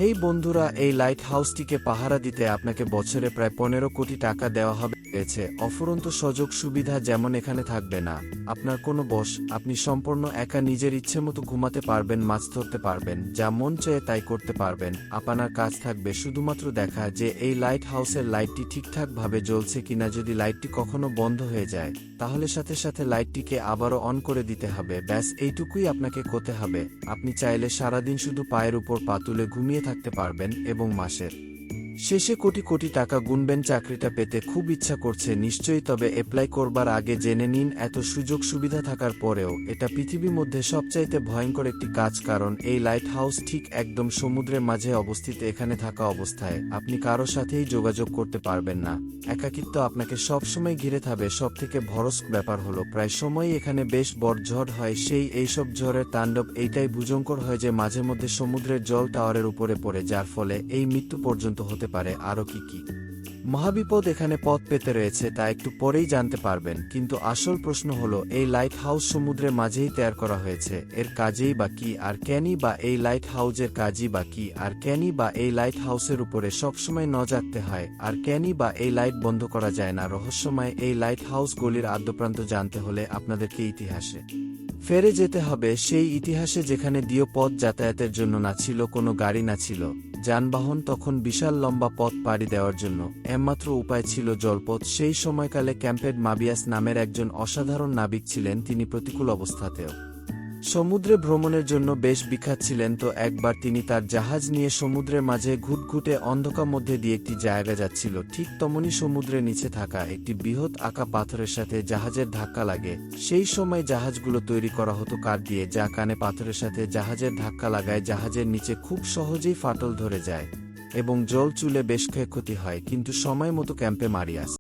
হেই বন্ধুরা, এই লাইট হাউসটিকে পাহারা দিতে আপনাকে বছরে প্রায় 15 কোটি টাকা দেওয়া হবে। রয়েছে অফুরন্ত সুযোগ সুবিধা, যেমন এখানে থাকবে না আপনার কোনো বস, আপনি সম্পূর্ণ একা নিজের ইচ্ছেমতো ঘুমাতে পারবেন, মাছ ধরতে পারবেন, যা মন চায় তাই করতে পারবেন। আপনার কাজ থাকবে শুধুমাত্র দেখা যে এই লাইট হাউসের লাইটটি ঠিকঠাকভাবে জ্বলছে কিনা। যদি লাইটটি কখনো বন্ধ হয়ে যায় তাহলে সাথে সাথে লাইটটিকে আবারও অন করে দিতে হবে। ব্যাস এইটুকুই আপনাকে করতে হবে। আপনি চাইলে সারাদিন শুধু পায়ের উপর পা তুলে ঘুমিয়ে থাকতে পারবেন এবং মাসের শেষে কোটি কোটি টাকা গুনবেন। চাকরিটা পেতে খুব ইচ্ছা করছে নিশ্চয়ই, তবে অ্যাপ্লাই করবার আগে জেনে নিন এত সুযোগ সুবিধা থাকার পরেও এটা পৃথিবীর মধ্যে সবচাইতে ভয়ঙ্কর একটি কাজ, কারণ এই লাইট হাউস ঠিক একদম সমুদ্রের মাঝে অবস্থিত। এখানে থাকা অবস্থায় আপনি কারো সাথেই যোগাযোগ করতে পারবেন না। একাকিত্ব আপনাকে সবসময় ঘিরে থাকবে। সবথেকে ভরসক ব্যাপার হলো প্রায় সময়ই এখানে বেশ বড় ঝড় হয়। এইসব ঝড়ের তাণ্ডব এইটাই ভয়ঙ্কর হয় যে মাঝে মধ্যে সমুদ্রের জল টাওয়ারের উপরে পড়ে, যার ফলে এই মৃত্যু পর্যন্ত হতে পারে। আরও কি কি মহাবিপদ এখানে পথ পেতে রয়েছে তা একটু পরেই জানতে পারবেন। কিন্তু আসল প্রশ্ন হলো, এই লাইট হাউস সমুদ্রের মাঝেই তৈরি করা হয়েছে, এর কাজেই বা কি আর কেনই বা এই লাইট হাউসের কাজই বা কি আর কেনই বা এই লাইট হাউসের উপরে সবসময় নজর রাখতে হয়, আর কেনই বা এই লাইট বন্ধ করা যায় না। রহস্যময় এই লাইট হাউস গলির আদ্যপ্রান্ত জানতে হলে আপনাদেরকে ইতিহাসে ফেরে যেতে হবে। সেই ইতিহাসে যেখানে দিয়ে পথ যাতায়াতের জন্য না ছিল কোনো গাড়ি, না ছিল যানবাহন, তখন বিশাল লম্বা পথ পাড়ি দেওয়ার জন্য একমাত্র উপায় ছিল জলপথ। সেই সময়কালে ক্যাম্পেড মাবিয়াস নামের একজন অসাধারণ নাবিক ছিলেন। তিনি প্রতিকূল অবস্থাতেও সমুদ্রে ভ্রমণের জন্য বেশ বিখ্যাত ছিলেন। তো একবার তিনি তার জাহাজ নিয়ে সমুদ্রের মাঝে ঘুটঘুটে অন্ধকার মধ্যে দিয়ে একটি জায়গা যাচ্ছিল। ঠিক তমনি সমুদ্রের নিচে থাকা একটি বৃহৎ আঁকা পাথরের সাথে জাহাজের ধাক্কা লাগে। সেই সময় জাহাজগুলো তৈরি করা হতো কাঠ দিয়ে, যা কানে পাথরের সাথে জাহাজের ধাক্কা লাগায় জাহাজের নিচে খুব সহজেই ফাটল ধরে যায় এবং জল চুলে বেশ ক্ষয়ক্ষতি হয়। কিন্তু সময় মতো ক্যাম্পে মারিয়াস